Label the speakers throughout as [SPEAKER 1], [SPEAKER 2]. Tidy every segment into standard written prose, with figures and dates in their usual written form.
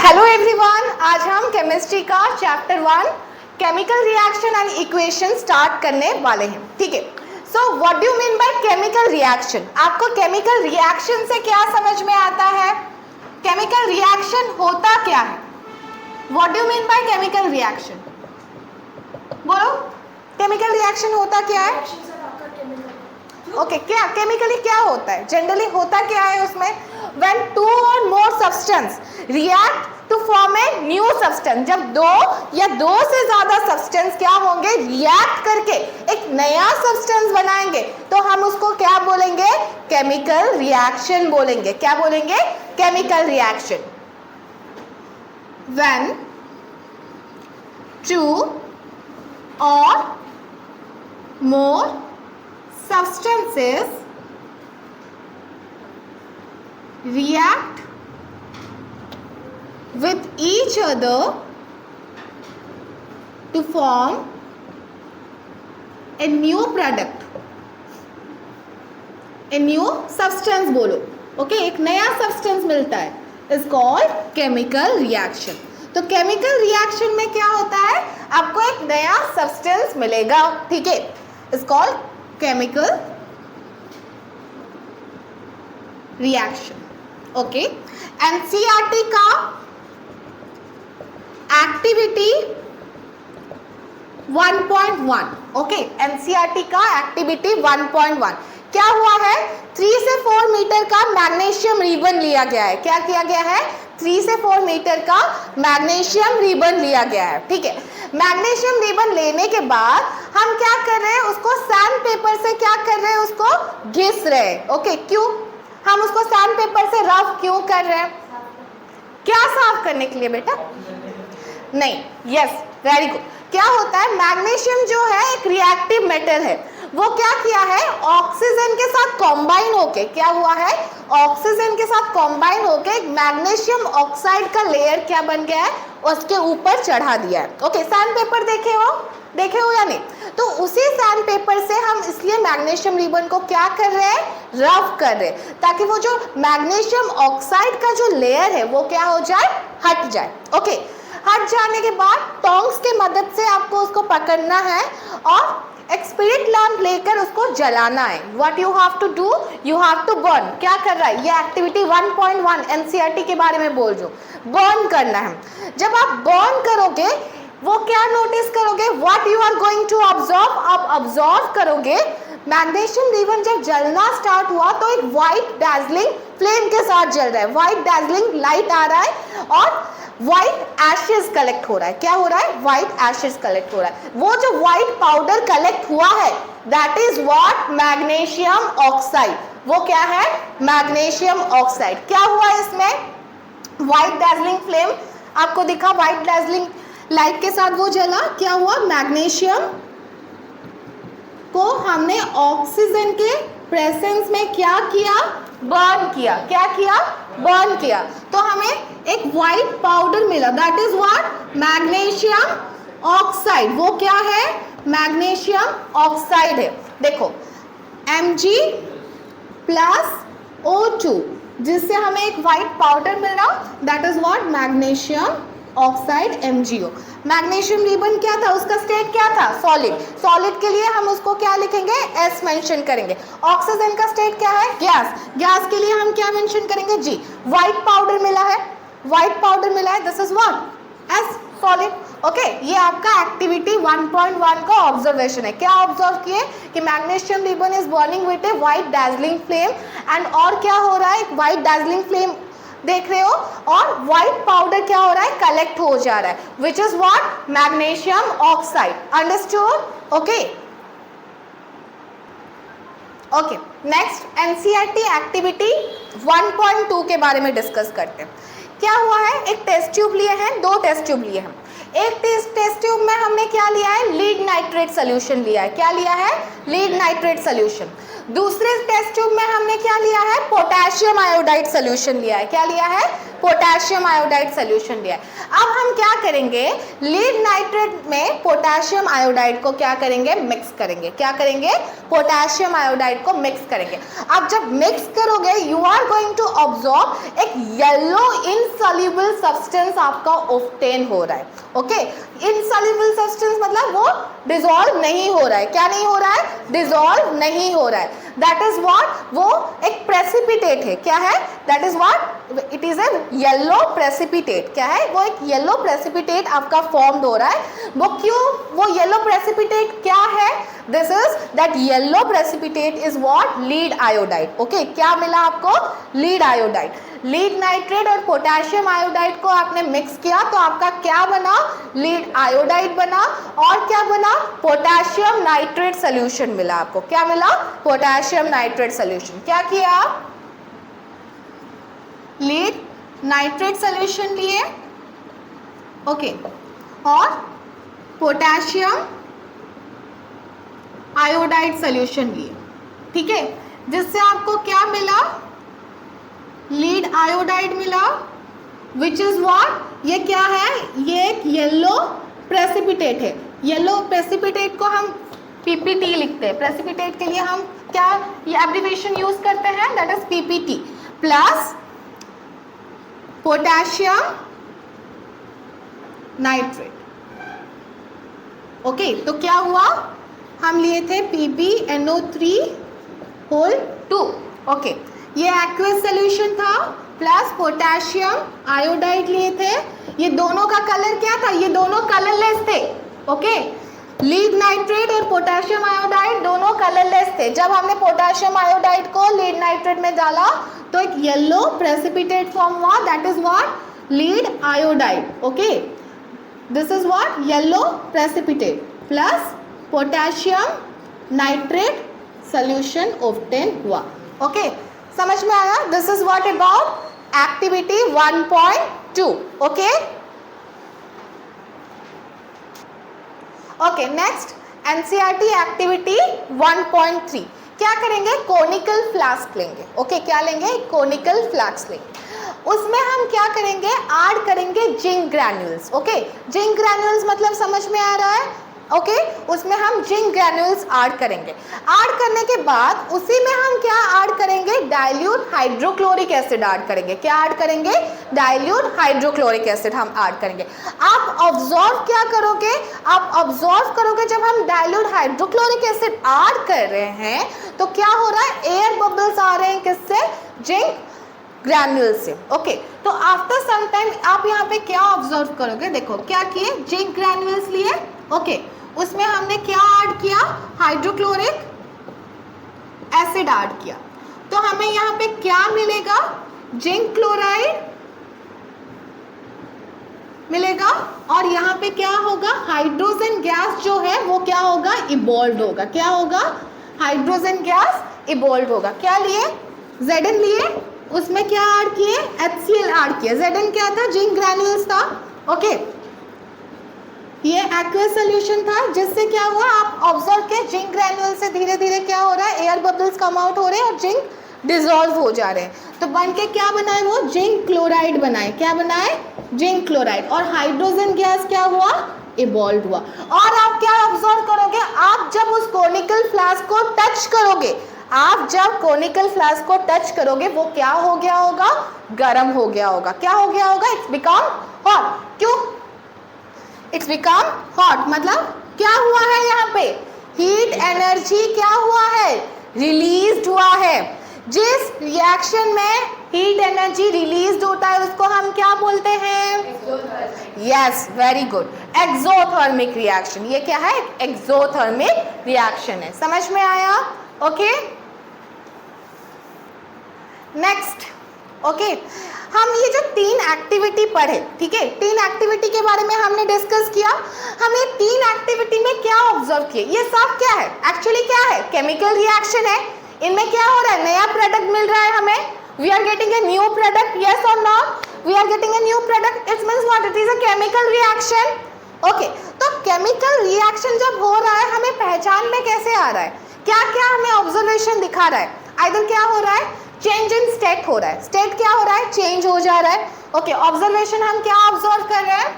[SPEAKER 1] Hello everyone, आज हम chemistry का chapter 1 chemical reaction and equation start करने वाले हैं। ठीक है, so what do you mean by chemical reaction? आपको केमिकल रिएक्शन से क्या समझ में आता है? केमिकल रिएक्शन होता क्या है? What do you mean by chemical reaction? बोलो, केमिकल रिएक्शन होता क्या है? ओके, क्या केमिकली क्या होता है? जनरली होता क्या है उसमें? When two or more substance react to form a new substance, जब दो या दो से ज्यादा सब्सटेंस क्या होंगे, रिएक्ट करके एक नया सब्सटेंस बनाएंगे, तो हम उसको क्या बोलेंगे? केमिकल रिएक्शन बोलेंगे। क्या बोलेंगे? Chemical reaction. When two or more substances react with each other to form a new product, a new substance बोलो। ओके, एक नया सब्सटेंस मिलता है, इज कॉल्ड केमिकल रिएक्शन। तो केमिकल रिएक्शन में क्या होता है? आपको एक नया सब्सटेंस मिलेगा। ठीक है, is called chemical reaction. Okay, NCERT का एक्टिविटी 1.1। ओके, एनसीईआरटी का एक्टिविटी 1.1 क्या हुआ है? 3 से 4 मीटर का मैग्नीशियम रिबन लिया गया है। क्या किया गया है? 3 से 4 मीटर का मैग्नीशियम रिबन लिया गया है। ठीक है, मैग्नीशियम रिबन लेने के बाद हम क्या कर रहे हैं? उसको सैंड पेपर से क्या कर रहे हैं? उसको घिस रहे हैं। ओके, क्यों हम उसको सैंड पेपर से रफ क्यों कर रहे हैं? क्या साफ करने के लिए बेटा? नहीं, यस, वेरी गुड। क्या होता है? मैग्नीशियम जो है एक रिएक्टिव मेटल है, वो क्या किया है? ऑक्सीजन के साथ कॉम्बाइन होके क्या हुआ है? ऑक्सीजन के साथ कॉम्बाइन होके एक मैग्नीशियम ऑक्साइड का लेयर क्या बन गया है? उसके ऊपर चढ़ा दिया है। ओके, सैंड पेपर देखे हो या नहीं? तो उसी सैंड पेपर से हम इसलिए मैग्नीशियम रिबन को क्या कर रहे हैं? रफ कर रहे हैं, ताकि वो जो मैग्नीशियम ऑक्साइड का जो लेयर है वो क्या हो जाए? हट जाए। ओके, हट जाने के बाद टोंग्स की मदद से आपको उसको पकड़ना है और एक स्पिरिट लैंप लेकर उसको जलाना है। What you have to do? You have to burn. क्या कर रहा है? ये एक्टिविटी 1.1 एनसीईआरटी के बारे में बोल जो बर्न करना है। जब आप बर्न करोगे, वो क्या नोटिस करोगे? What you are going to observe? आप ऑब्जर्व करोगे मैग्नीशियम रिबन जब जलना स्टार्ट हुआ तो एक व्हाइट डैजलिंग फ्लेम के साथ जल रहा है, व्हाइट डैजलिंग लाइट आ रहा है और व्हाइट एशेस कलेक्ट हो रहा है। क्या हो रहा है? व्हाइट एशेस कलेक्ट हो रहा है। वो जो व्हाइट पाउडर कलेक्ट हुआ है, that is what? Magnesium oxide. वो क्या है? Magnesium oxide. क्या हुआ इसमें? व्हाइट डैजलिंग फ्लेम आपको दिखा, व्हाइट डैजलिंग लाइट के साथ वो जला। क्या हुआ? मैग्नीशियम को हमने ऑक्सीजन के प्रेजेंस में क्या किया? बर्न किया। क्या किया? बर्न किया। तो हमें एक व्हाइट पाउडर मिला, that is what? Magnesium oxide. वो क्या है? मैग्नीशियम ऑक्साइड है। देखो, Mg प्लस O2, जिससे हमें एक व्हाइट पाउडर मिल रहा, that is what? Magnesium oxide MgO। Magnesium ribbon क्या था? उसका स्टेट क्या था? सॉलिड। सॉलिड के लिए हम उसको क्या लिखेंगे? S मेंशन करेंगे। ऑक्सीजन का स्टेट क्या है? गैस। गैस के लिए हम क्या मेंशन करेंगे? G। व्हाइट पाउडर मिला है, व्हाइट पाउडर मिला है, this is what? S, solid. Okay, ये आपका एक्टिविटी 1.1 का ऑब्जर्वेशन है। क्या ऑब्जर्व किए? कि magnesium ribbon is burning with a white dazzling flame and और क्या हो रहा है? एक व्हाइट डैजलिंग फ्लेम देख रहे हो और व्हाइट पाउडर क्या हो रहा है? कलेक्ट हो जा रहा है, which is what? Magnesium oxide. Understood? Okay, okay, next NCERT activity 1.2 के बारे में डिस्कस करते हैं। क्या हुआ है? एक टेस्ट ट्यूब लिए हैं, 2 टेस्ट ट्यूब लिए हैं। एक टेस्ट ट्यूब में हमने क्या लिया है? लीड नाइट्रेट सोल्यूशन लिया है। क्या लिया है? Lead nitrate solution. दूसरे टेस्ट ट्यूब में हमने क्या लिया है, पोटेशियम आयोडाइड सोल्यूशन लिया है। क्या लिया है, पोटेशियम आयोडाइड सोल्यूशन लिया है। अब हम क्या करेंगे, लीड नाइट्रेट में पोटेशियम आयोडाइड को क्या करेंगे, मिक्स करेंगे। क्या करेंगे, पोटेशियम आयोडाइड को मिक्स करेंगे। अब जब मिक्स करोगे you are going to observe एक येलो इनसॉल्युबल सब्सटेंस आपका ऑब्टेन हो रहा है। ओके, इनसॉल्युबल सब्सटेंस मतलब वो डिसॉल्व नहीं हो रहा है। क्या नहीं हो रहा है, डिसॉल्व नहीं हो रहा है। दैट इज व्हाट, वो एक प्रेसिपिटेट है। क्या है, that is what, it is a yellow precipitate. क्या है, वो एक येलो प्रेसिपिटेट आपका फॉर्म्ड हो रहा है। वो क्यों, वो येलो प्रेसिपिटेट क्या है, this is that yellow precipitate is what, lead iodide. Okay, क्या मिला आपको, लीड आयोडाइड। लीड नाइट्रेट और पोटेशियम आयोडाइड को आपने मिक्स किया तो आपका क्या बना, लीड आयोडाइड बना। और क्या बना, पोटेशियम नाइट्रेट सोल्यूशन मिला आपको। क्या मिला, पोटेशियम नाइट्रेट सोल्यूशन। क्या किया आप, लीड नाइट्रेट सोल्यूशन लिए, ओके, और पोटेशियम आयोडाइड सोल्यूशन लिए। ठीक है, जिससे आपको क्या मिला, लीड आयोडाइड मिला, विच इज व्हाट, ये क्या है, ये एक येलो प्रेसिपिटेट है। येलो प्रेसिपिटेट को हम पीपीटी लिखते हैं। प्रेसिपिटेट के लिए हम क्या ये एब्रिविएशन यूज करते हैं, that is PPT plus potassium nitrate. Okay, तो क्या हुआ, हम लिए थे PbNO3(2). ओके, ये एक्वस सोल्यूशन था प्लस पोटेशियम आयोडाइड लिए थे। ये दोनों का कलर क्या था, ये दोनों कलरलेस थे। ओके, लीड नाइट्रेट और पोटेशियम आयोडाइड दोनों कलरलेस थे। जब हमने पोटेशियम आयोडाइड को लीड नाइट्रेट में डाला तो एक येलो प्रेसिपिटेट फॉर्म हुआ, that is what, lead iodide. Okay, this is what, yellow precipitate plus potassium nitrate solution obtain हुआ। ओके, समझ में आया, this is what about activity 1.2। Okay, okay, next NCERT activity 1.3। क्या करेंगे, कोनिकल फ्लास्क लेंगे। Okay, क्या लेंगे, कोनिकल फ्लास्क लेंगे। उसमें हम क्या करेंगे, ऐड करेंगे zinc granules. Okay, zinc granules मतलब समझ में आ रहा है। ओके, उसमें हम जिंक ग्रैन्यूल्स ऐड करेंगे। ऐड करने के बाद उसी में हम क्या ऐड करेंगे, डाइल्यूट हाइड्रोक्लोरिक एसिड ऐड करेंगे। क्या ऐड करेंगे, डाइल्यूट हाइड्रोक्लोरिक एसिड हम ऐड करेंगे। आप ऑब्जर्व क्या करोगे, आप ऑब्जर्व करोगे जब हम डाइल्यूट हाइड्रोक्लोरिक एसिड ऐड कर रहे हैं तो क्या हो रहा है, एयर बबल्स आ रहे हैं, किससे, जिंक ग्रैन्यूल से। ओके, तो आफ्टर सम टाइम आप यहाँ पे क्या ऑब्जर्व करोगे, देखो क्या किए, जिंक ग्रैन्यूल्स लिए। ओके, उसमें हमने क्या ऐड किया, हाइड्रोक्लोरिक एसिड ऐड किया। तो हमें यहाँ पे क्या मिलेगा, जिंक क्लोराइड मिलेगा। और यहाँ पे क्या होगा, हाइड्रोजन गैस जो है वो क्या होगा, इवॉल्व होगा। क्या होगा, हाइड्रोजन गैस इवॉल्व होगा। क्या लिए, Zn लिए, उसमें क्या ऐड किए, HCl ऐड किया। Zn क्या था, जिंक ग्रैन्यूल्स था। ओके, ये एक्वस सोल्यूशन था, जिससे क्या हुआ, आप ऑब्जर्व किए, जिंक ग्रैन्यूल से धीरे धीरे क्या हो रहा है, एयर बबल्स कम आउट हो रहे हैं और जिंक डिसॉल्व हो जा रहे हैं। तो बन के क्या बनाए, वो जिंक क्लोराइड बनाए। क्या बनाए, जिंक क्लोराइड। और हाइड्रोजन गैस क्या हुआ, इवॉल्व हुआ। और आप क्या ऑब्जर्व करोगे, आप जब उस कोनिकल फ्लास्क को टच करोगे, आप जब कोनिकल फ्लास्क को टच करोगे वो क्या हो गया होगा, गर्म हो गया होगा। क्या हो गया होगा, इट्स बिकम हॉट। क्यों, इट्स बिकम हॉट मतलब क्या हुआ है, यहाँ पे हीट एनर्जी क्या हुआ है, रिलीज हुआ है। जिस रिएक्शन में हीट एनर्जी रिलीज होता है उसको हम क्या बोलते हैं, yes, very good, exothermic reaction. ये क्या है, एक्सोथर्मिक रिएक्शन है। समझ में आया। Okay, next. ओके, हम ये जो 3 एक्टिविटी पढ़े, ठीक है, 3 एक्टिविटी के बारे में हमने डिस्कस किया। हम ये 3 एक्टिविटी में क्या ऑब्जर्व किए, ये सब क्या है, एक्चुअली क्या है, केमिकल रिएक्शन है। इनमें क्या हो रहा है, नया प्रोडक्ट मिल रहा है हमें, we are getting a new product, yes और not, we are getting a new product, it means what, it is a chemical reaction. Okay, तो केमिकल रिएक्शन जब हो रहा है हमें पहचान में कैसे आ रहा है, क्या क्या हमें ऑब्जर्वेशन दिखा रहा है? आइदर क्या हो रहा है, चेंज इन स्टेट हो रहा है, स्टेट क्या हो रहा है, चेंज हो जा रहा है। ओके, ऑब्जर्वेशन हम क्या ऑब्जर्व कर रहे हैं,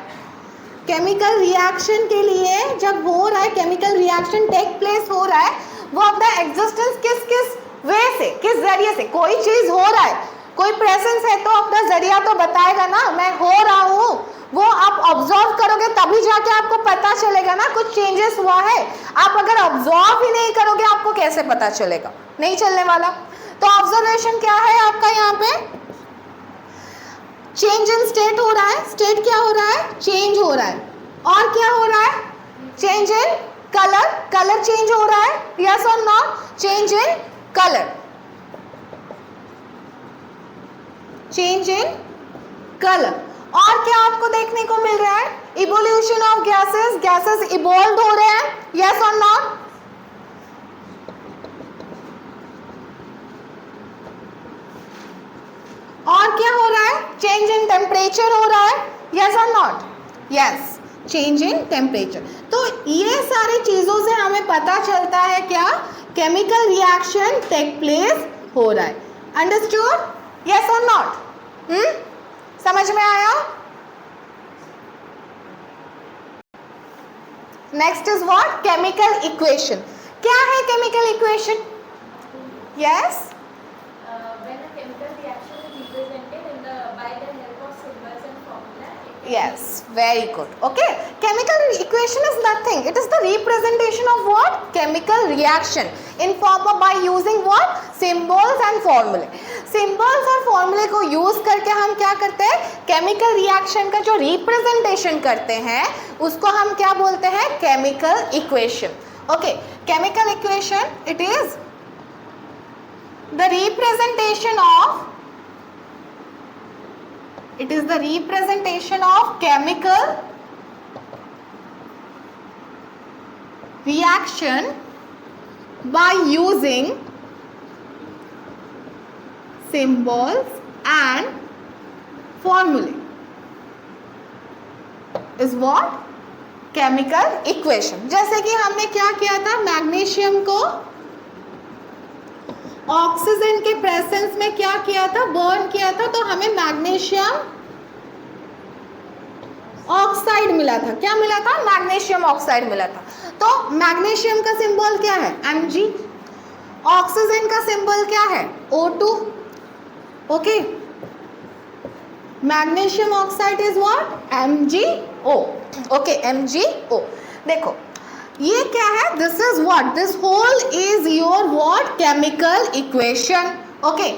[SPEAKER 1] केमिकल रिएक्शन के लिए जब हो रहा है, केमिकल रिएक्शन टेक प्लेस हो रहा है, वो अपना एग्जिस्टेंस किस किस वे से, किस जरिए से, कोई चीज हो रहा है, कोई प्रेजेंस है तो अपना जरिया तो बताएगा ना, मैं हो रहा हूँ, वो आप ऑब्जर्व करोगे तभी जाके आपको पता चलेगा ना कुछ चेंजेस हुआ है। आप अगर ऑब्जर्व ही नहीं करोगे आपको कैसे पता चलेगा, नहीं चलने वाला। तो ऑब्जर्वेशन क्या है आपका, यहाँ पे चेंज इन स्टेट हो रहा है, स्टेट क्या हो रहा है, चेंज हो रहा है, और क्या हो रहा है, change in colour, colour change हो रहा है, यस और not, change in colour, change in colour. और क्या आपको देखने को मिल रहा है, evolution of gases, gases evolve हो रहे हैं, यस और नॉट, और क्या हो रहा है, चेंज इन टेम्परेचर हो रहा है, यस और not, yes, change in temperature. तो ये सारी चीजों से हमें पता चलता है क्या, केमिकल रिएक्शन टेक प्लेस हो रहा है। अंडरस्टूड, यस और नॉट? समझ में आया? Next is what, chemical equation. क्या है chemical equation? Yes, yes, very good. Okay, chemical equation is nothing, it is the representation of what, chemical reaction in form of, by using what, symbols and formulae. Symbols और formulae को use करके हम क्या करते हैं, chemical reaction का जो representation करते हैं उसको हम क्या बोलते हैं, chemical equation. Okay, chemical equation, it is the representation of, it is the representation of chemical reaction by using symbols and formulae, is what, chemical equation. जैसे कि हमने क्या किया था, मैग्नीशियम को ऑक्सीजन के प्रेजेंस में क्या किया था, बर्न किया था, तो हमें मैग्नीशियम ऑक्साइड मिला था। क्या मिला था, मैग्नीशियम ऑक्साइड मिला था। तो मैग्नीशियम का सिंबल क्या है, Mg, ऑक्सीजन का सिंबल क्या है, O2। Okay, magnesium oxide is what, MgO। Okay, MgO। देखो ये क्या है, this is what, this whole is your what, chemical equation. Okay,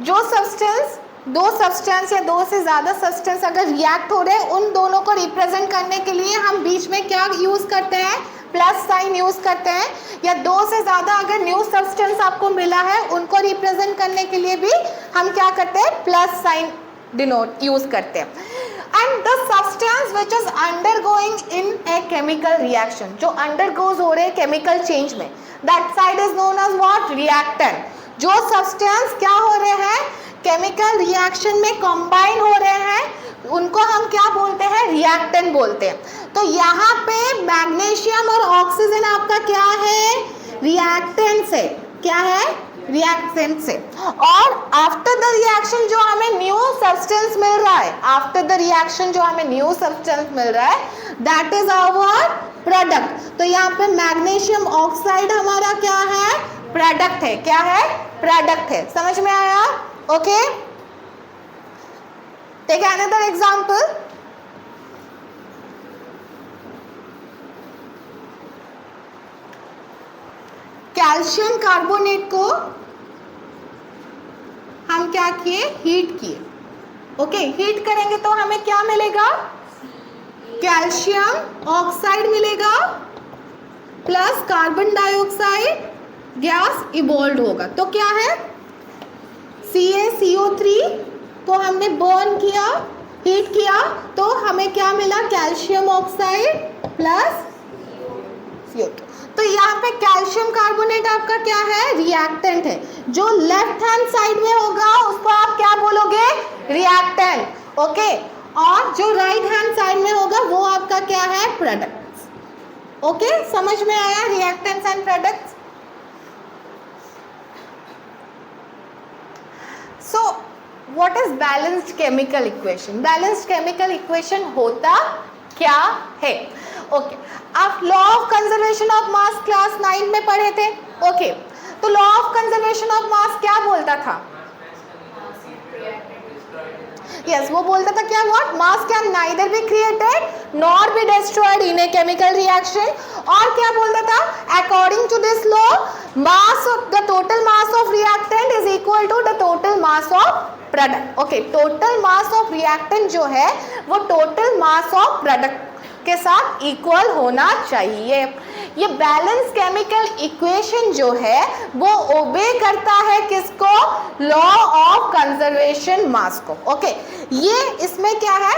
[SPEAKER 1] जो सब्सटेंस, दो सब्सटेंस या दो से ज्यादा सब्सटेंस अगर रिएक्ट हो रहे हैं, उन दोनों को रिप्रेजेंट करने के लिए हम बीच में क्या यूज करते हैं, प्लस साइन यूज करते हैं। या दो से ज्यादा अगर न्यू सब्सटेंस आपको मिला है उनको रिप्रेजेंट करने के लिए भी हम क्या करते हैं, प्लस साइन डिनोट यूज करते हैं। And the substance which is undergoing in a chemical reaction, जो undergoes हो रहे हैं chemical change में, that side is known as what, reactant। जो substance क्या हो रहे हैं, chemical reaction में combine हो रहे हैं, उनको हम क्या बोलते हैं, reactant बोलते हैं। तो यहाँ पे मैग्नीशियम और ऑक्सीजन आपका क्या है, reactant से, क्या है, रिएक्टेंट से। और आफ्टर द रिएक्शन जो हमें न्यू सब्सटेंस मिल रहा है, आफ्टर द रिएक्शन जो हमें न्यू सब्सटेंस मिल रहा है, दैट इज आवर प्रोडक्ट। तो यहाँ पे मैग्नीशियम ऑक्साइड हमारा क्या है, प्रोडक्ट है। क्या है, प्रोडक्ट है। समझ में आया? Okay, take another example. Calcium carbonate को हम क्या किए, हीट किए। ओके, हीट करेंगे तो हमें क्या मिलेगा, कैल्शियम ऑक्साइड मिलेगा plus carbon dioxide gas evolve होगा। तो क्या है, CaCO3 को हमने बर्न किया, हीट किया, तो हमें क्या मिला, कैल्शियम ऑक्साइड प्लस CO2। तो यहाँ पे कैल्शियम कार्बोनेट आपका क्या है, रिएक्टेंट है। जो लेफ्ट हैंड साइड में होगा उसको आप क्या बोलोगे, रिएक्टेंट। ओके, और जो राइट हैंड साइड में होगा वो आपका क्या है, प्रोडक्ट। ओके, समझ में आया reactants and products? So what is balanced chemical equation? Balanced chemical equation होता क्या है? ओके, आप law of conservation of mass class 9 में पढ़े थे। ओके, तो law of conservation of mass क्या बोलता था? यस, वो बोलता था क्या? What? Mass can neither be created nor be destroyed in a chemical reaction. और क्या बोलता था? According to this law, mass of the total mass of reactant is equal to the total mass of product. Okay, total mass of reactant जो है वो total mass of product के साथ equal होना चाहिए। ये बैलेंस केमिकल इक्वेशन जो है वो ओबे करता है किसको? लॉ ऑफ कंजर्वेशन मास को। ओके, ये इसमें क्या है?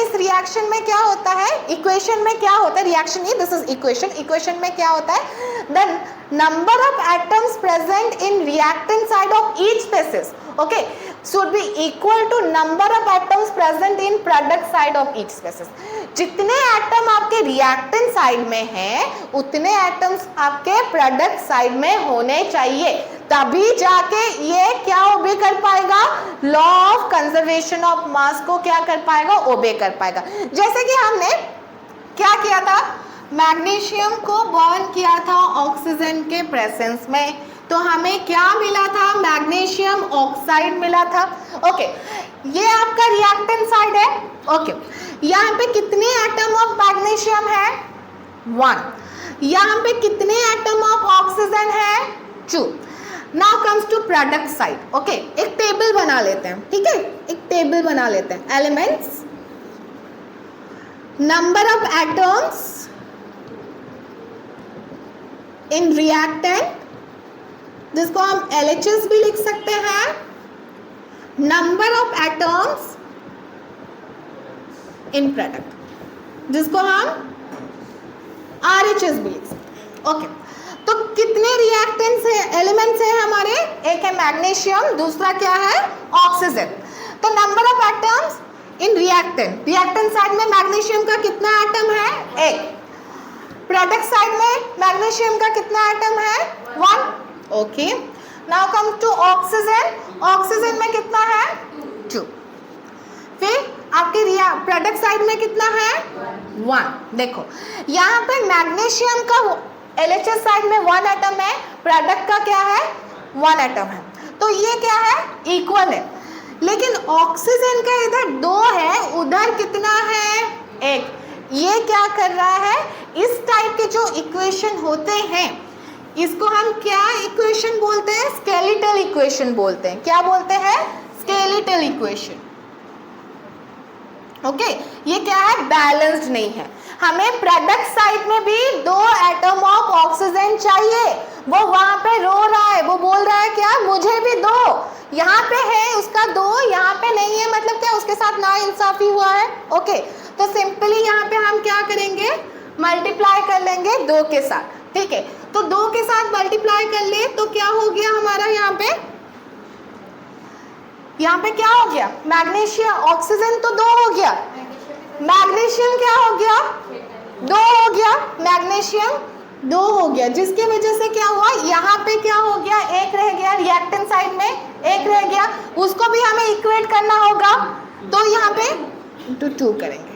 [SPEAKER 1] इस रिएक्शन में क्या होता है? इक्वेशन में क्या होता है? रिएक्शन ये, दिस इज इक्वेशन। इक्वेशन में क्या होता है? The number of atoms present in reactant side of each species, okay, should be equal to number of atoms present in product side of each species। जितने atom आपके reactant side में हैं उतने atoms आपके प्रोडक्ट साइड में होने चाहिए, तभी जाके ये क्या ओबे कर पाएगा? लॉ ऑफ कंजर्वेशन ऑफ मास को क्या कर पाएगा? ओबे कर पाएगा। जैसे कि हमने क्या किया था? मैग्नीशियम को बर्न किया था ऑक्सीजन के प्रेजेंस में, तो हमें क्या मिला था? मैग्नीशियम ऑक्साइड मिला था। ओके, ये आपका रिएक्टेंट साइड है। ओके, यहाँ पे कितने एटम ऑफ मैग्नीशियम है? 1। यहाँ पे कितने एटम ऑफ ऑक्सीजन है? 2। Now comes to product side. Okay, एक टेबल बना लेते हैं, ठीक है? एक टेबल बना लेते हैं। Elements, number of atoms in reactant, जिसको हम LHS भी लिख सकते हैं, number of atoms in product, जिसको हम RHS भी लिख सकते हैं। ओके, तो कितने रिएक्टेंट्स है, एलिमेंट्स है हमारे? एक है मैग्नीशियम, दूसरा क्या है? ऑक्सीजन। तो number of atoms in reactant, reactant side में मैग्नीशियम का कितना एटम है? 1। प्रोडक्ट साइड में मैग्नीशियम का कितना एटम है? 1। Okay, now come to oxygen. Oxygen में कितना है? 2। फिर आपके प्रोडक्ट साइड में कितना है? 1। देखो यहाँ पे मैग्नीशियम का LHS साइड में 1 एटम है, प्रोडक्ट का क्या है? 1 एटम है, तो ये क्या है? इक्वल है। लेकिन ऑक्सीजन का इधर 2 है, उधर कितना है? 1। ये क्या कर रहा है? इस टाइप के जो इक्वेशन होते हैं इसको हम क्या इक्वेशन बोलते हैं? स्केलेटल इक्वेशन बोलते हैं। क्या बोलते हैं? Skeletal equation. ओके, ये क्या है? बैलेंस्ड नहीं है। हमें प्रोडक्ट साइड में भी 2 एटम ऑफ ऑक्सीजन चाहिए। वो वहां पे रो रहा है, वो बोल रहा है क्या? मुझे भी दो। यहाँ पे है उसका 2, यहाँ पे नहीं है, मतलब क्या उसके साथ ना इंसाफी हुआ है। ओके, तो सिंपली यहाँ पे हम क्या करेंगे? मल्टीप्लाई कर लेंगे 2 के साथ, ठीक है? तो 2 के साथ मल्टीप्लाई कर ले तो क्या हो गया हमारा? यहाँ पे क्या हो गया? मैग्नीशियम, ऑक्सीजन तो 2 हो गया, मैग्नीशियम क्या हो गया? 2 हो गया, मैग्नीशियम 2 हो गया, जिसकी वजह से क्या हुआ? यहाँ पे क्या हो गया? 1 रह गया, रिएक्टेंट साइड में 1 रह गया, उसको भी हमें इक्वेट करना होगा, तो यहाँ पे 2 करेंगे।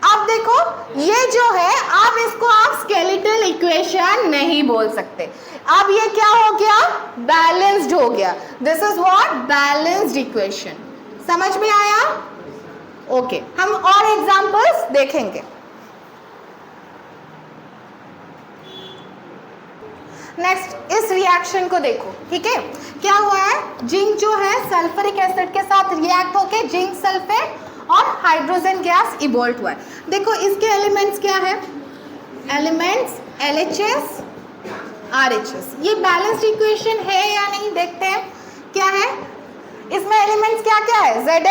[SPEAKER 1] अब देखो ये जो है, अब इसको आप स्केलेटल इक्वेशन नहीं बोल सकते। अब ये क्या हो गया? बैलेंस्ड हो गया। This is what? Balanced equation. समझ में आया? ओके, हम और एग्जांपल्स देखेंगे। नेक्स्ट इस रिएक्शन को देखो, ठीक है? क्या हुआ है? जिंक जो है सल्फ्यूरिक एसिड के साथ रिएक्ट होके जिंक सल्फेट और हाइड्रोजन गैस इवॉल्व हुआ है। देखो इसके एलिमेंट्स क्या है? Elements LHS RHS। ये बैलेंस्ड इक्वेशन है या नहीं देखते हैं। क्या है इसमें? एलिमेंट्स क्या क्या है? Zn,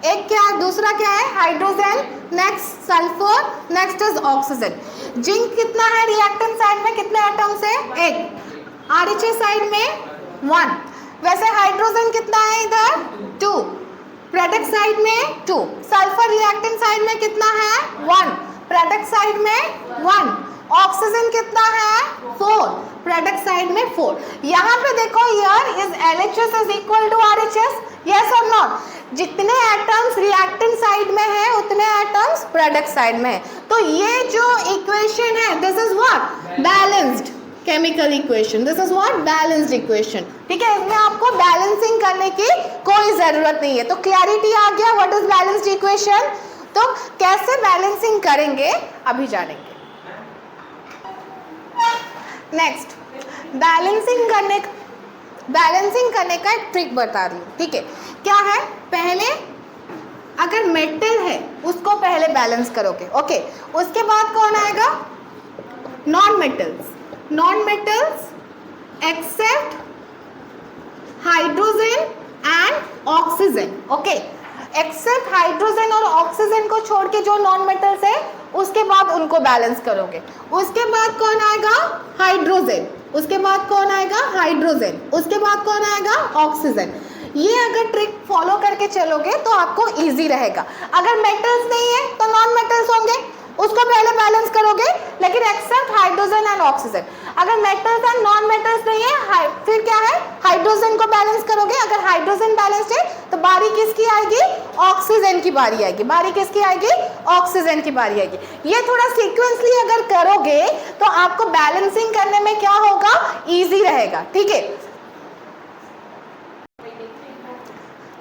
[SPEAKER 1] एक क्या, दूसरा क्या है? Hydrogen, next sulphur, next is oxygen. Zinc कितना है रिएक्टेंट साइड में? कितने एटम्स है? 1। RHS साइड में 1। वैसे हाइड्रोजन कितना है इधर? 2। प्रोडक्ट साइड में 2। सल्फर रिएक्टेंट साइड में कितना है? 1। प्रोडक्ट साइड में 1, ऑक्सीजन कितना है 4, प्रोडक्ट साइड में 4। यहाँ पे देखो here is LHS is equal to RHS, yes और नॉट? जितने एटम्स रिएक्टेंट साइड में है उतने एटम्स प्रोडक्ट साइड में है। तो ये जो इक्वेशन है this is what balanced chemical equation, this is what balanced equation. ठीक है, इसमें आपको बैलेंसिंग करने की कोई जरूरत नहीं है। तो क्लैरिटी आ गया व्हाट इज बैलेंस्ड इक्वेशन। तो कैसे बैलेंसिंग करेंगे अभी जानेंगे। नेक्स्ट, बैलेंसिंग करने का एक ट्रिक बता रही हूँ। ठीक है, क्या है? पहले अगर मेटल है उसको पहले बैलेंस करोगे, ओके। उसके बाद कौन आएगा? Non metals except hydrogen and oxygen, okay. Except hydrogen और ऑक्सीजन को छोड़ के जो नॉन मेटल्स है उसके बाद उनको बैलेंस करोगे। उसके बाद कौन आएगा? हाइड्रोजन। उसके बाद कौन आएगा? हाइड्रोजन। उसके बाद कौन आएगा? ऑक्सीजन। ये अगर ट्रिक फॉलो करके चलोगे तो आपको इजी रहेगा। अगर मेटल्स नहीं है तो नॉन मेटल्स होंगे, उसको पहले बैलेंस करोगे, लेकिन एक्सेप्ट हाइड्रोजन एंड ऑक्सीजन। अगर मेटल्स एंड नॉन मेटल्स नहीं है फिर क्या है? हाइड्रोजन को बैलेंस करोगे। अगर हाइड्रोजन बैलेंस्ड है तो बारी किसकी आएगी? ऑक्सीजन की बारी आएगी। बारी किसकी आएगी? ऑक्सीजन की बारी आएगी। ये थोड़ा सीक्वेंसली अगर करोगे तो आपको बैलेंसिंग करने में क्या होगा? इजी रहेगा। ठीक है,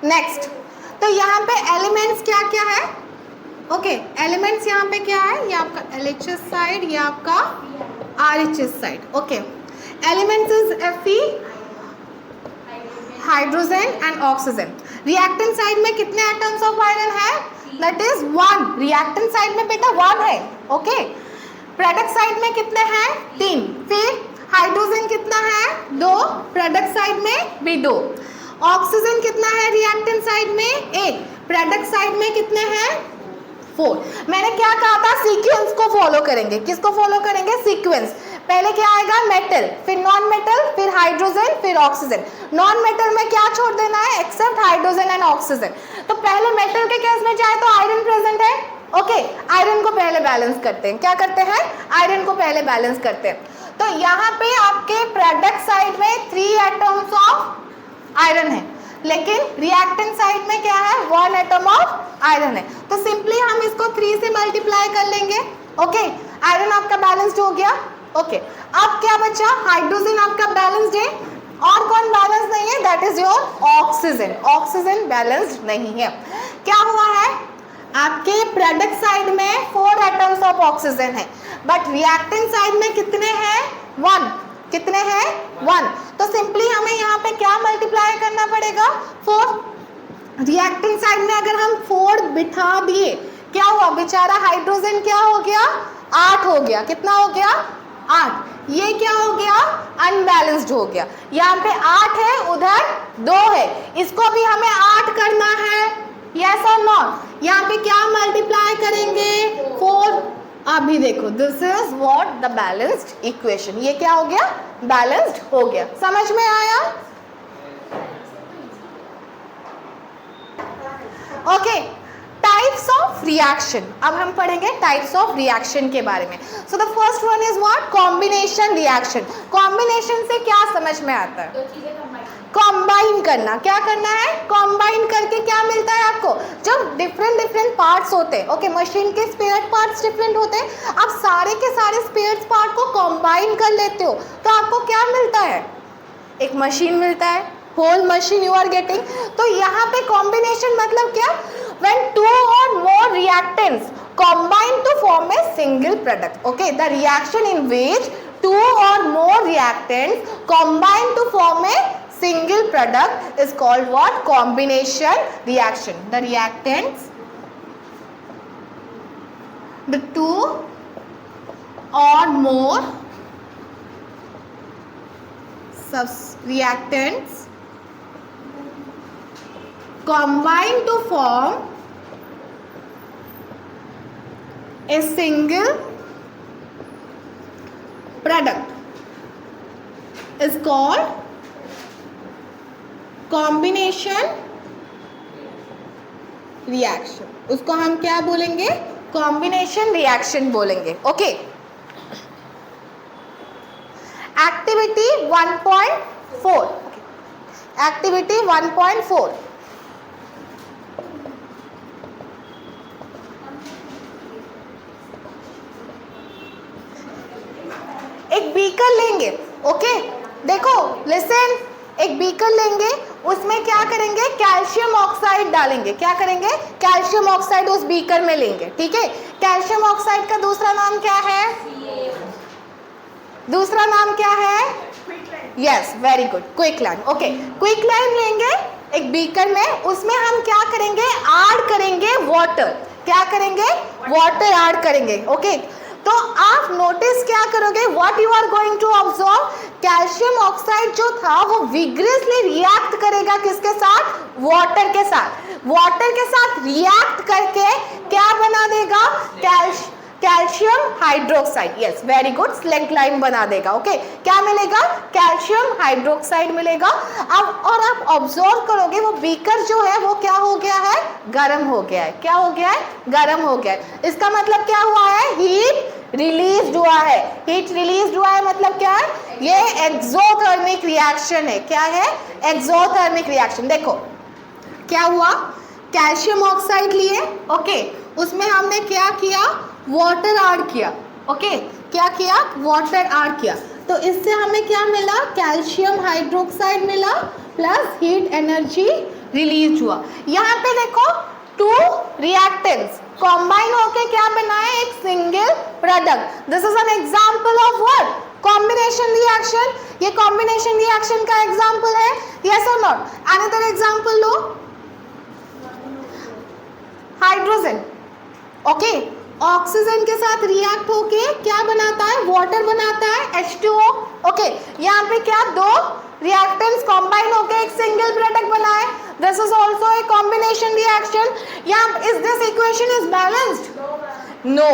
[SPEAKER 1] नेक्स्ट, तो यहाँ पे एलिमेंट्स क्या क्या है? ओके, एलिमेंट्स यहाँ पे क्या है? ये आपका LHS साइड, ये आपका RHS side, okay. Elements is Fe, hydrogen and oxygen. Reactant side में कितने एटम्स ऑफ आयरन है? That is 1। रिएक्टेंट साइड में बेटा 1 है, ओके। प्रोडक्ट साइड में कितने हैं? 3। फिर हाइड्रोजन कितना है? 2। प्रोडक्ट साइड में भी 2। ऑक्सीजन कितना है रिएक्टेंट साइड में? 1। प्रोडक्ट साइड में कितने हैं? 4। मैंने क्या कहा था? सीक्वेंस को फॉलो करेंगे। किसको फॉलो करेंगे? सीक्वेंस। पहले क्या आएगा? मेटल, फिर नॉन मेटल, फिर हाइड्रोजन, फिर ऑक्सीजन। नॉन मेटल में क्या छोड़ देना है? Except hydrogen and oxygen. तो पहले मेटल के केस में जाए तो आयरन प्रेजेंट है, ओके। आयरन को पहले बैलेंस करते हैं। क्या करते हैं? आयरन को पहले बैलेंस करते हैं। तो यहाँ पे आपके प्रोडक्ट साइड में 3 एटम्स ऑफ आयरन है, लेकिन रिएक्टेंट साइड में क्या है? 1 एटम ऑफ आयरन है। तो सिंपली हम इसको 3 से मल्टीप्लाई कर लेंगे, ओके। आयरन आपका बैलेंस्ड हो गया, ओके। अब क्या बचा? हाइड्रोजन आपका बैलेंस्ड है, और कौन बैलेंस नहीं है? That is your oxygen. Oxygen balanced नहीं है। क्या हुआ है? आपके प्रोडक्ट साइड में 4 एटम्स ऑफ ऑक्सीजन है, बट रिएक्टेंट साइड में कितने हैं? 1। कितने हैं? 1। तो सिंपली हमें यहाँ पे क्या मल्टीप्लाई करना पड़ेगा? 4। रिएक्टेंट साइड में अगर हम 4 बिठा दिए, क्या हुआ? बेचारा हाइड्रोजन क्या हो गया? 8 हो गया। कितना हो गया? 8। ये क्या हो गया? अनबैलेंस्ड हो गया। यहाँ पे 8 है, उधर 2 है, इसको भी हमें 8 करना है, यस और नॉट? यहाँ पे क्या मल्टीप्लाई करेंगे? 4। अभी देखो, this is what the balanced equation. ये क्या हो गया? बैलेंस्ड हो गया। समझ में आया? Okay, types of reaction. अब हम पढ़ेंगे टाइप्स ऑफ रिएक्शन के बारे में। So the first one is what? Combination reaction. Combination से क्या समझ में आता है? कॉम्बाइन करना। क्या करना है? कॉम्बाइन करके क्या मिलता है आपको? जब डिफरेंट पार्ट्स होते हैं, ओके, मशीन के स्पेयर पार्ट्स डिफरेंट होते हैं, आप सारे के सारे स्पेयर पार्ट को कॉम्बाइन कर लेते हो तो आपको क्या मिलता है? एक मशीन मिलता है, whole machine you are getting. तो यहाँ पे कॉम्बिनेशन मतलब क्या? when 2 or more reactants combine to form a single product, okay, the reaction in which 2 or more reactants combine to form a single product is called what? Combination reaction. The reactants, the 2 or more reactants combine to form a single product is called combination reaction. उसको हम क्या बोलेंगे? Combination reaction बोलेंगे। Okay, activity 1.4, activity 1.4, एक beaker लेंगे। Okay, देखो listen, एक beaker लेंगे, उसमें क्या करेंगे, कैल्शियम ऑक्साइड डालेंगे। क्या करेंगे, कैल्शियम ऑक्साइड उस बीकर में लेंगे। ठीक है, कैल्शियम ऑक्साइड का दूसरा नाम क्या है, दूसरा नाम क्या है, यस वेरी गुड, क्विकलाइन। ओके, क्विकलाइन लेंगे एक बीकर में, उसमें हम क्या करेंगे, ऐड करेंगे वाटर। क्या करेंगे, वाटर ऐड करेंगे। ओके, तो आप नोटिस क्या करोगे, what you are going to observe, calcium oxide जो था वो विग्रेसली रिएक्ट करेगा किसके साथ, वाटर के साथ। वाटर के साथ रिएक्ट करके क्या बना देगा, calcium hydroxide. Yes very good, slag line बना देगा। ओके, क्या मिलेगा, कैल्शियम हाइड्रोक्साइड मिलेगा। अब और आप ऑब्जर्व करोगे वो बीकर जो है वो क्या हो गया है, गर्म हो गया है। क्या हो गया है, गर्म हो गया है। इसका मतलब क्या हुआ है, हीट रिलीज हुआ है। हीट रिलीज हुआ है मतलब क्या है, ये एक्सोथर्मिक रिएक्शन है। क्या है, एक्सोथर्मिक रिएक्शन। देखो क्या हुआ, कैल्शियम ऑक्साइड लिए, ओके, उसमें हमने क्या किया, वाटर ऐड किया। ओके, क्या किया, वाटर ऐड किया, तो इससे हमें क्या मिला, कैल्शियम हाइड्रोक्साइड मिला प्लस हीट एनर्जी रिलीज हुआ। यहाँ पे देखो टू रिएक्टेंट्स कॉम्बाइन होके क्या बनाए, एक single product. This is an example of what, combination reaction. ये कॉम्बिनेशन रिएक्शन का एग्जांपल है, यस और not. Another example low, hydrogen. Okay, oxygen के साथ रिएक्ट होके क्या बनाता है, वाटर बनाता है, H2O। ओके, यहाँ पे क्या, दो रिएक्टेंट्स कॉम्बाइन होके एक सिंगल प्रोडक्ट बनाए। This is also a combination reaction. यहाँ is this equation is balanced, no.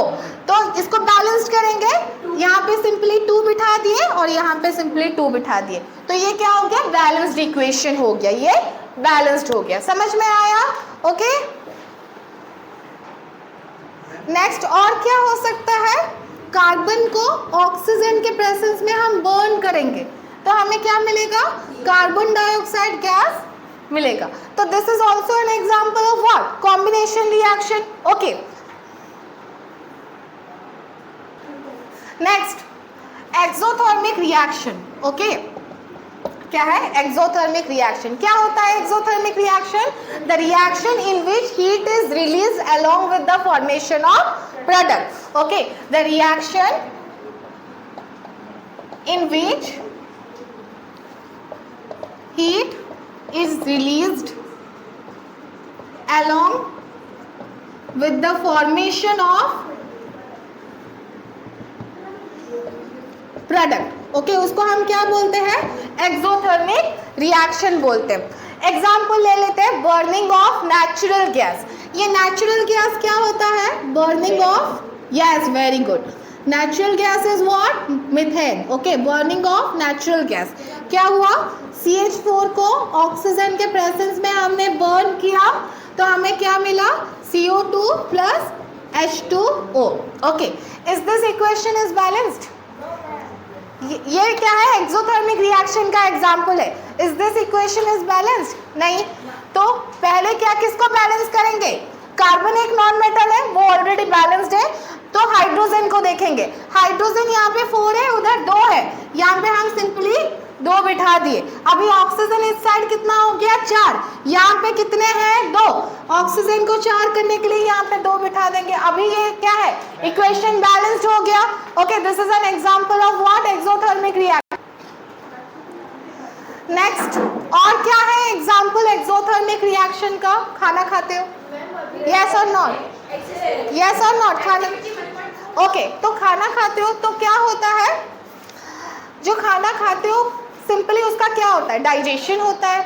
[SPEAKER 1] तो इसको बैलेंस्ड करेंगे, यहाँ पे सिंपली 2 बिठा दिए और यहाँ पे सिंपली 2 बिठा दिए, तो ये क्या हो गया, बैलेंस्ड इक्वेशन हो गया, ये बैलेंस्ड हो गया। समझ में आया, ओके। नेक्स्ट और क्या हो सकता है, कार्बन को ऑक्सीजन के प्रेजेंस में हम बर्न करेंगे तो हमें क्या मिलेगा, कार्बन डाइऑक्साइड गैस मिलेगा। तो this is also an example of what, combination reaction. Okay, next exothermic reaction. Okay, क्या है, एक्सोथर्मिक रिएक्शन। क्या होता है exothermic reaction, the reaction in which heat is release along with the formation of product. Okay, the reaction in which heat is released along with the formation of product। Okay, उसको हम क्या बोलते हैं, exothermic reaction बोलते हैं। Example ले लेते हैं, बर्निंग ऑफ नेचुरल गैस। ये नेचुरल गैस क्या होता है, burning of, yes very good, natural gas is what, methane. Okay, burning of natural gas. क्या हुआ, CH4 को ऑक्सीजन के प्रेजेंस में हमने बर्न किया तो हमें क्या मिला, CO2 plus H2O। Okay, is this equation is balanced, ये क्या है, एक्सोथर्मिक रिएक्शन का एग्जांपल है। Is this equation is balanced, नहीं। तो पहले क्या, किसको बैलेंस करेंगे, कार्बन एक नॉन मेटल है वो ऑलरेडी बैलेंस्ड है, तो हाइड्रोजन को देखेंगे। हाइड्रोजन यहाँ पे 4 है, उधर 2 है, यहाँ पे हम सिंपली 2 बिठा दिए। अभी ऑक्सीजन इस साइड कितना हो गया, 4, यहाँ पे कितने हैं, 2। ऑक्सीजन को 4 करने के लिए यहाँ पे 2 बिठा देंगे। अभी ये क्या है, इक्वेशन बैलेंस्ड हो गया। Okay, this is an example of what, exothermic reaction. Next और क्या है एग्जांपल एक्सोथर्मिक रिएक्शन का, खाना खाते हो, यस और नॉट, यस और नॉट, खाना। ओके, तो खाना खाते हो तो क्या होता है, जो खाना खाते हो सिंपली उसका क्या होता है, डाइजेशन होता है।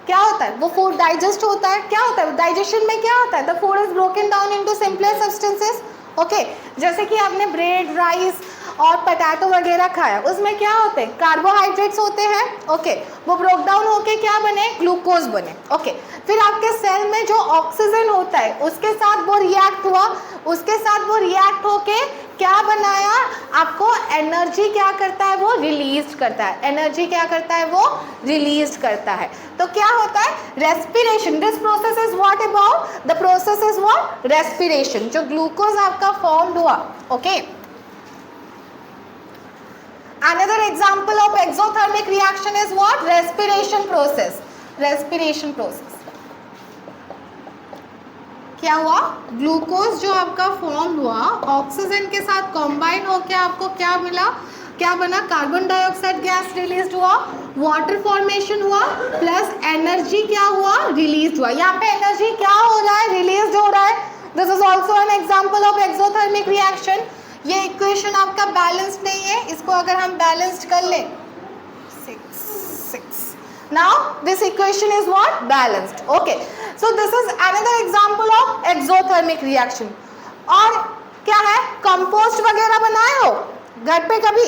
[SPEAKER 1] क्या होता है, वो फूड डाइजेस्ट होता है। क्या होता है डाइजेशन में, क्या होता है, the food is broken down into simpler substances. Okay, जैसे कि आपने ब्रेड, राइस और पटाटो वगैरह खाया, उसमें क्या होते हैं, कार्बोहाइड्रेट्स होते हैं। ओके, वो ब्रोक डाउन होके क्या बने, ग्लूकोज बने। ओके, फिर आपके सेल में जो ऑक्सीजन होता है उसके साथ वो रिएक्ट हुआ, उसके साथ वो रिएक्ट होके क्या बनाया, आपको एनर्जी क्या करता है, वो रिलीज करता है, एनर्जी क्या करता है, वो रिलीज करता है। तो क्या होता है, respiration. This process is what about, the process is what, respiration. जो ग्लूकोज आपका फॉर्म हुआ, okay. Another example of exothermic reaction is what? Respiration process. Respiration process. क्या हुआ, ग्लूकोज जो आपका फॉर्म हुआ ऑक्सीजन के साथ कॉम्बाइन होकर आपको क्या मिला, क्या बना, कार्बन डाइऑक्साइड गैस रिलीज हुआ, वाटर फॉर्मेशन हुआ, प्लस एनर्जी क्या हुआ, रिलीज हुआ। यहाँ पे एनर्जी क्या हो रहा है, रिलीज हो रहा है। This is also an example of exothermic reaction. ये इक्वेशन आपका बैलेंस्ड नहीं है, इसको अगर हम बैलेंस्ड कर ले 6 now this equation is what, balanced, okay। so this is another example of exothermic reaction। और क्या है, कंपोस्ट वगैरह बनाए हो घर पे कभी?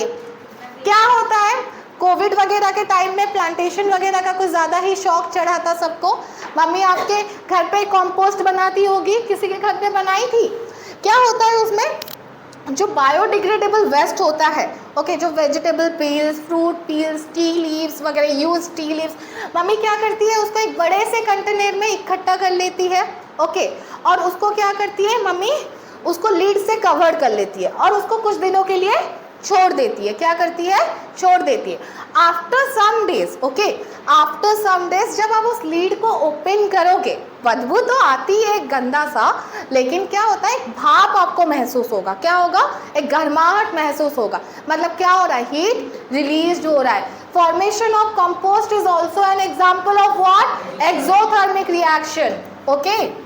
[SPEAKER 1] क्या होता है, कोविड वगैरह के टाइम में प्लांटेशन वगैरह का कुछ ज़्यादा ही शौक चढ़ा था सबको। मम्मी आपके घर पे कंपोस्ट बनाती होगी, किसी के घर पे बनाई थी? क्या होता है उसमें, जो बायोडिग्रेडेबल वेस्ट होता है, ओके, जो vegetable peels, fruit peels, tea leaves वगैरह, यूज टी लीव्स, मम्मी क्या करती है, उसको एक बड़े से कंटेनर में इकट्ठा कर लेती है, ओके। और उसको क्या करती है मम्मी, उसको लीड से कवर कर लेती है और उसको कुछ दिनों के लिए छोड़ देती है। क्या करती है, छोड़ देती है। After some days, okay, after some days जब आप उस लीड को ओपन करोगे, बदबू तो आती है एक गंदा सा, लेकिन क्या होता है, एक भाप आपको महसूस होगा। क्या होगा, एक गर्माहट महसूस होगा। मतलब क्या हो रहा है, हीट रिलीज हो रहा है। Formation of compost is also an example of what, exothermic reaction, okay.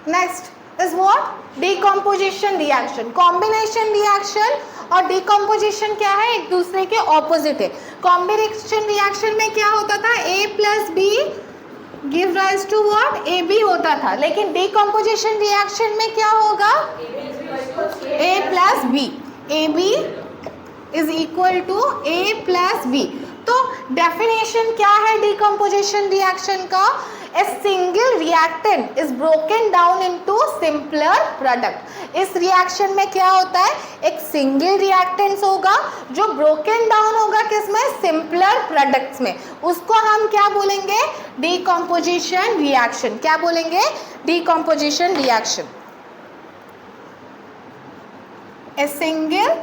[SPEAKER 1] Next is what, decomposition reaction। Combination reaction और डिकम्पोजिशन क्या है, एक दूसरे के ऑपोजिट है। कॉम्बिनेशन रिएक्शन में क्या होता था, A plus B give rise to what, AB होता था। लेकिन डिकम्पोजिशन रिएक्शन में क्या होगा, A plus B, AB is equal to A plus B. तो डेफिनेशन क्या है डिकम्पोजिशन रिएक्शन का, A single reactant is broken down into simpler product। इस रिएक्शन में क्या होता है, एक सिंगल रिएक्टेंट्स होगा जो ब्रोकन डाउन होगा किसमें, सिंपलर प्रोडक्ट्स में। उसको हम क्या बोलेंगे, डिकम्पोजिशन रिएक्शन। क्या बोलेंगे, decomposition reaction. A single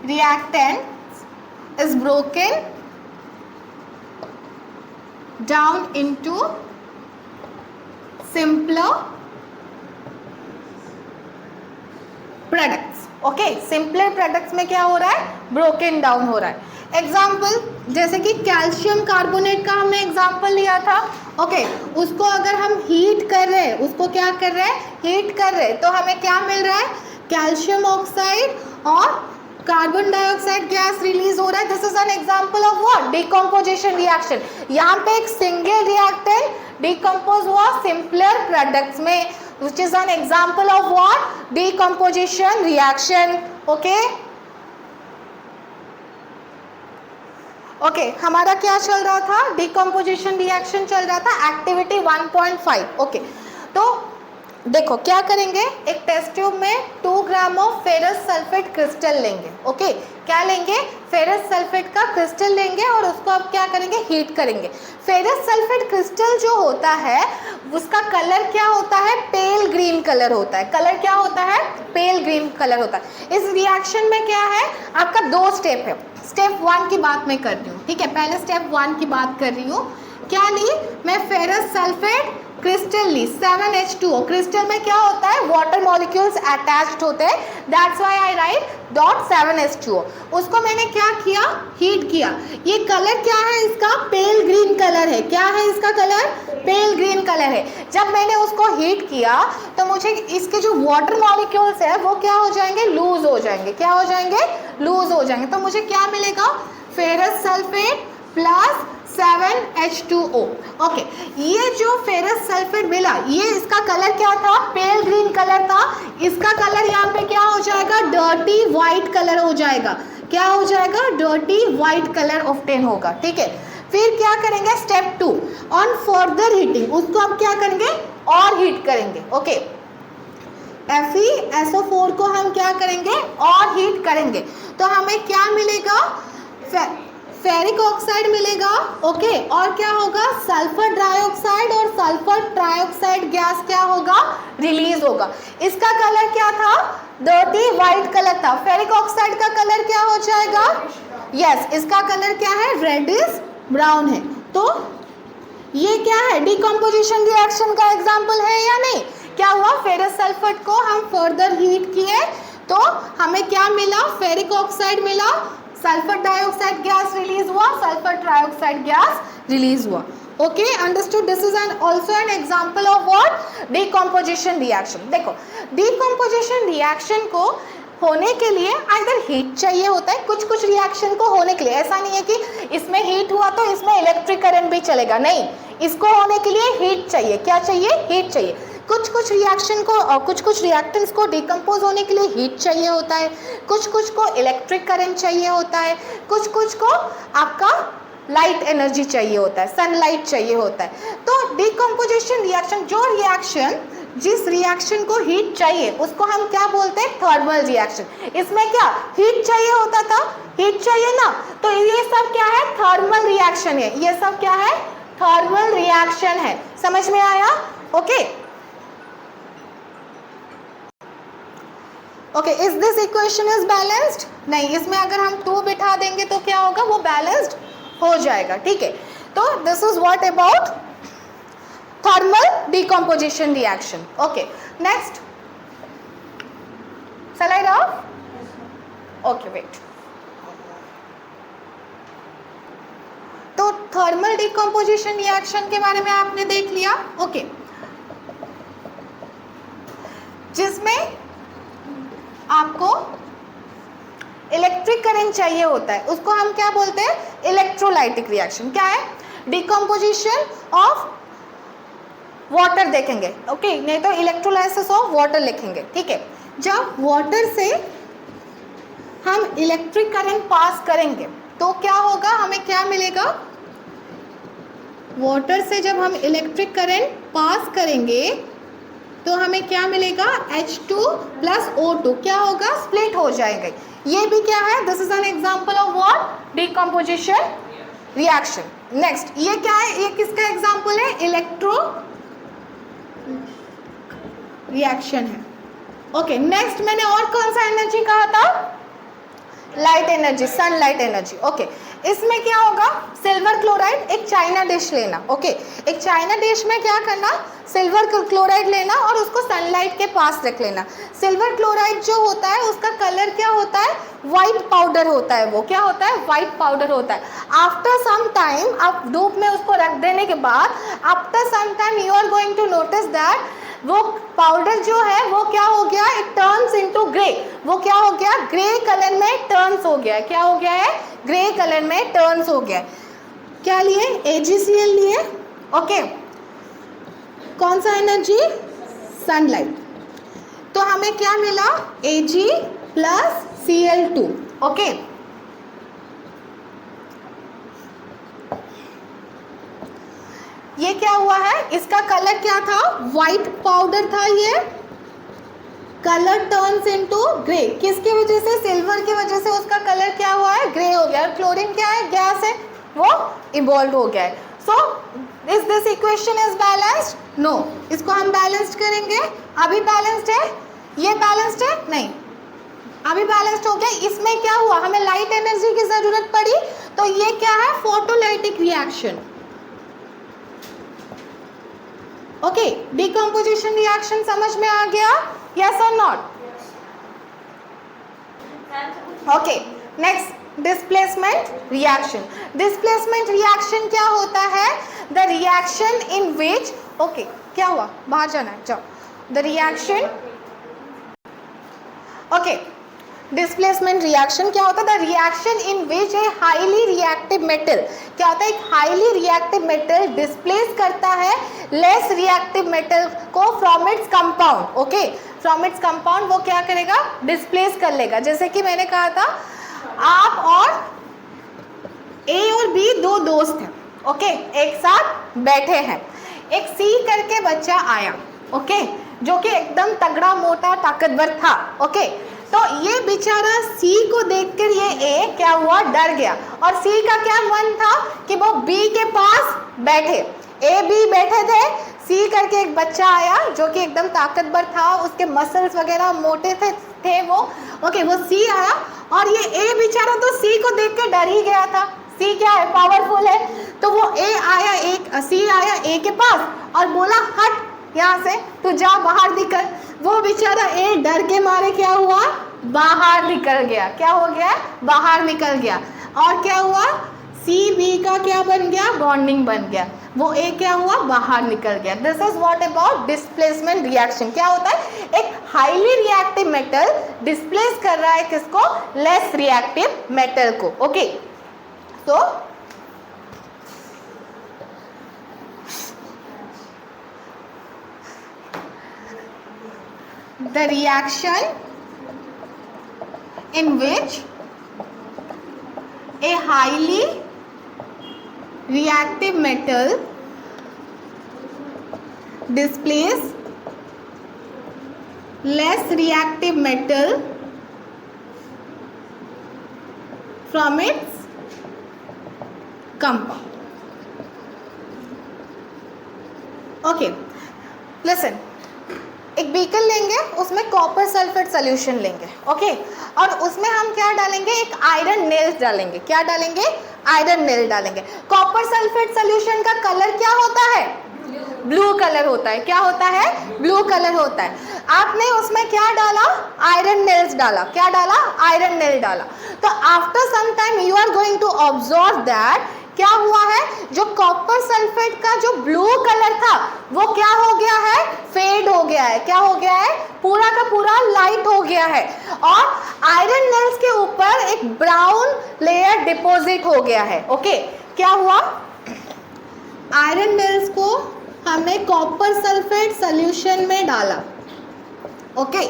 [SPEAKER 1] reactant is broken down into simpler products, okay. Simpler products में क्या हो रहा है, ब्रोकन डाउन हो रहा है। एग्जाम्पल जैसे कि कैल्शियम कार्बोनेट का हमने एग्जाम्पल लिया था, ओके। उसको अगर हम हीट कर रहे हैं, उसको क्या कर रहे हैं, हीट कर रहे हैं, तो हमें क्या मिल रहा है, कैल्शियम ऑक्साइड और कार्बन डाइऑक्साइड गैस रिलीज हो रहा है। This is an example of what, decomposition reaction. यहाँ पे एक सिंगल रिएक्टेंट डिकम्पोज हुआ सिंपलर प्रोडक्ट्स में, which is an example of what, decomposition reaction, okay. Okay, हमारा क्या चल रहा था, डिकम्पोजिशन रिएक्शन चल रहा था, एक्टिविटी 1.5, ओके। तो देखो क्या करेंगे, एक टेस्ट ट्यूब में 2 gram of ferrous sulphate crystal लेंगे, ओके। क्या लेंगे, फेरस सल्फेट का क्रिस्टल लेंगे और उसको अब क्या करेंगे, हीट करेंगे। फेरस सल्फेट क्रिस्टल जो होता है उसका कलर क्या होता है, पेल ग्रीन कलर होता है। कलर क्या होता है, पेल ग्रीन कलर होता है। इस रिएक्शन में क्या है, आपका 2 स्टेप है। स्टेप 1 की बात मैं कर रही हूँ, ठीक है। पहले स्टेप 1 की बात कर रही हूँ। क्या ली मैं, फेरस सल्फेट क्रिस्टल ली, 7H2O। क्रिस्टल में क्या होता है, वाटर मॉलिक्यूल्स अटैच्ड होते हैं, that's why I right dot 7H2O। उसको मैंने क्या किया, हीट किया। ये कलर क्या है इसका, पेल ग्रीन कलर है। क्या है इसका कलर, पेल ग्रीन कलर है। जब मैंने उसको हीट किया तो मुझे इसके जो वाटर मॉलिक्यूल्स है वो क्या हो जाएंगे, लूज हो जाएंगे। क्या हो जाएंगे, लूज हो जाएंगे। तो मुझे क्या मिलेगा, ferrous sulphate plus 7H2O। Okay, ये जो फेरस सल्फेट मिला, ये इसका कलर क्या था? पेल ग्रीन कलर था। इसका कलर यहाँ पे क्या हो जाएगा? डर्टी वाइट कलर हो जाएगा। क्या हो जाएगा? डर्टी वाइट कलर ऑब्टेन होगा। ठीक है, फिर क्या करेंगे? स्टेप 2, ऑन फर्दर हीटिंग, उसको अब क्या करेंगे? और हीट करेंगे। ओके, FeSO4 को हम क्या करेंगे? और हीट करेंगे। तो हमें क्या मिलेगा? फेरिक ऑक्साइड मिलेगा। ओके, और क्या होगा? सल्फर डाइऑक्साइड और सल्फर ट्राइऑक्साइड गैस क्या होगा? रिलीज होगा। इसका कलर क्या था? डर्टी वाइट कलर था। फेरिक ऑक्साइड का कलर क्या हो जाएगा? यस, इसका कलर क्या है? रेडिश ब्राउन है। तो ये क्या है? डिकम्पोजिशन रिएक्शन का एग्जाम्पल है या नहीं? क्या हुआ? फेरस सल्फेट को हम फर्दर हीट किए तो हमें क्या मिला? फेरिक ऑक्साइड मिला, सल्फर डाइऑक्साइड गैस रिलीज हुआ, सल्फर ट्राइऑक्साइड गैस रिलीज हुआ। Okay, understood? This is also an example of what? Decomposition reaction. देखो, डिकम्पोजिशन रिएक्शन को होने के लिए आइदर हीट चाहिए होता है, कुछ कुछ रिएक्शन को होने के लिए। ऐसा नहीं है कि इसमें हीट हुआ तो इसमें इलेक्ट्रिक करंट भी चलेगा, नहीं, इसको होने के लिए हीट चाहिए। क्या चाहिए? हीट चाहिए। कुछ कुछ रिएक्शन को और कुछ कुछ रिएक्टेंट्स को डिकम्पोज होने के लिए हीट चाहिए होता है, कुछ कुछ को इलेक्ट्रिक करंट चाहिए होता है, कुछ कुछ को आपका लाइट एनर्जी चाहिए होता है, सनलाइट चाहिए होता है। तो डिकम्पोजिशन रिएक्शन, जो रिएक्शन जिस रिएक्शन को हीट चाहिए उसको हम क्या बोलते हैं? Thermal reaction. इसमें क्या हीट चाहिए होता था? हीट चाहिए ना, तो ये सब क्या है? थर्मल रिएक्शन है। ये सब क्या है? थर्मल रिएक्शन है। समझ में आया? Okay, okay, is this equation is balanced? नहीं, इसमें अगर हम 2 बिठा देंगे तो क्या होगा? वो बैलेंस्ड हो जाएगा। ठीक है, तो this is what about thermal decomposition reaction. Okay, next, shall I rub? Okay, wait. तो थर्मल डिकम्पोजिशन रिएक्शन के बारे में आपने देख लिया। ओके, जिसमें आपको इलेक्ट्रिक करंट चाहिए होता है, उसको हम क्या बोलते हैं? Electrolytic reaction. क्या है? डिकम्पोजिशन ऑफ वाटर देखेंगे। ओके, नहीं तो इलेक्ट्रोलाइसिस ऑफ वाटर लिखेंगे। ठीक है, जब वाटर से हम इलेक्ट्रिक करंट पास करेंगे तो क्या होगा? हमें क्या मिलेगा? वाटर से जब हम इलेक्ट्रिक करंट पास करेंगे तो हमें क्या मिलेगा? H2 प्लस O2 क्या होगा? स्प्लिट हो जाएगा। ये भी क्या है? This is an example of what? Decomposition reaction. Next, ये क्या है? ये किसका एग्जाम्पल है? इलेक्ट्रो रिएक्शन है। ओके, नेक्स्ट मैंने और कौन सा एनर्जी कहा था? Light energy, sunlight energy. Okay, इसमें क्या होगा? सिल्वर क्लोराइड, एक चाइना डिश लेना। ओके, एक चाइना डिश में क्या करना? सिल्वर क्लोराइड लेना और उसको सनलाइट के पास रख लेना। सिल्वर क्लोराइड जो होता है उसका कलर क्या होता है? वाइट पाउडर होता है। वो क्या होता है? वाइट पाउडर होता है। आफ्टर सम टाइम, आप धूप में उसको रख देने के बाद after some time you are going to notice that वो पाउडर जो है वो क्या हो गया? It turns into grey. वो क्या हो गया? ग्रे कलर में टर्न्स हो गया है। क्या हो गया है? ग्रे कलर में टर्न्स हो गया है। क्या लिए? AgCl लिए। ओके, कौन सा एनर्जी? सनलाइट। तो हमें क्या मिला? Ag plus Cl2। ओके, ये क्या हुआ है? इसका कलर क्या था? व्हाइट पाउडर था। ये कलर टर्न्स इनटू ग्रे। किसकी वजह से? सिल्वर की वजह से उसका कलर क्या हुआ है? ग्रे हो गया। और क्लोरीन क्या है? गैस है, वो इवॉल्व हो गया है। So is this equation is balanced? No, इसको हम बैलेंस्ड करेंगे। अभी बैलेंस्ड है? ये बैलेंस्ड है? नहीं, अभी बैलेंस्ड हो गया। इसमें क्या हुआ? हमें लाइट एनर्जी की जरूरत पड़ी, तो ये क्या है? Photolytic reaction. Okay, decomposition reaction समझ में आ गया? यस और not? Okay, next, displacement reaction. Displacement reaction क्या होता है? The reaction in which, okay, क्या हुआ? बाहर जाना है, जाओ। The reaction, okay, displacement reaction क्या होता है? The reaction in which a highly reactive metal, क्या होता है? एक हाईली रिएक्टिव मेटल डिस्प्लेस करता है लेस रिएक्टिव मेटल को from its compound. Okay, from its compound वो क्या करेगा? डिस्प्लेस कर लेगा। जैसे कि मैंने कहा था, आप और ए और बी दो दोस्त हैं, ओके, एक साथ बैठे हैं। एक सी करके बच्चा आया, ओके, जो कि एकदम तगड़ा मोटा ताकतवर था, ओके। तो ये बेचारा सी को देखकर ये ए क्या हुआ? डर गया। और सी का क्या मन था कि वो बी के पास बैठे। ए बी बैठे थे, सी करके एक बच्चा आया जो कि एकदम ताकतवर था, उसके मसल्स वगैरह मोटे थे वो, ओके। वो सी आया और ये ए बेचारा तो सी को देख के डर ही गया था। सी क्या है? पावरफुल है। तो वो सी आया ए के पास और बोला, हट यहाँ से, तू जा, बाहर निकल। वो बेचारा ए डर के मारे क्या हुआ? बाहर निकल गया। क्या हो गया? बाहर निकल गया। और क्या हुआ? सी बी का क्या बन गया? बॉन्डिंग बन गया। वो ए क्या हुआ? बाहर निकल गया। This is what about displacement reaction. क्या होता है? एक हाईली रिएक्टिव मेटल डिस्प्लेस कर रहा है किसको? लेस रिएक्टिव मेटल को। ओके, तो the reaction in which a highly reactive metal displaces less reactive metal from its compound. Okay, listen. एक बीकर लेंगे, उसमें कॉपर सल्फेट सोल्यूशन लेंगे, ओके, और उसमें हम क्या डालेंगे? एक आयरन नेल्स डालेंगे। क्या डालेंगे? आयरन नेल डालेंगे। कॉपर सल्फेट सोल्यूशन का कलर क्या होता है? ब्लू कलर होता है। क्या होता है? ब्लू कलर होता है। आपने उसमें क्या डाला? आयरन नेल्स डाला। क्या डाला? आयरन नेल डाला। तो after some time you are going to observe that क्या हुआ है? जो कॉपर सल्फेट का जो ब्लू कलर था वो क्या हो गया है? फेड हो गया है। क्या हो गया है? पूरा का पूरा लाइट हो गया है। और आयरन नेल्स के ऊपर एक ब्राउन लेयर डिपॉजिट हो गया है। ओके, क्या हुआ? आयरन नेल्स को हमने कॉपर सल्फेट सॉल्यूशन में डाला, ओके,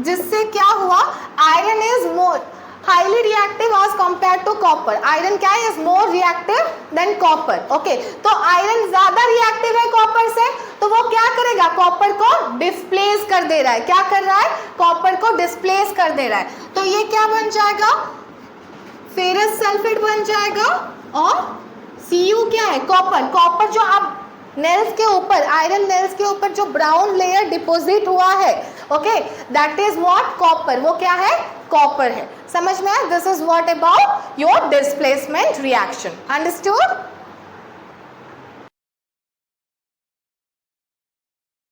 [SPEAKER 1] जिससे क्या हुआ? Iron is more highly reactive as compare to copper. Iron क्या है? Is more reactive than copper. Okay, तो आयरन ज्यादा रिएक्टिव है कॉपर से, तो वो क्या करेगा? कॉपर को डिस्प्लेस कर दे रहा है। क्या कर रहा है? कॉपर को डिस्प्लेस कर दे रहा है। तो ये क्या बन जाएगा? फेरस सल्फेट बन जाएगा। और Cu क्या है? कॉपर। कॉपर जो आप नेल्स के ऊपर, आयरन नेल्स के ऊपर जो ब्राउन लेयर डिपॉजिट हुआ है, okay, that is what? Copper. वो क्या है? कॉपर है। समझ में आया? This is what about your displacement reaction. Understood?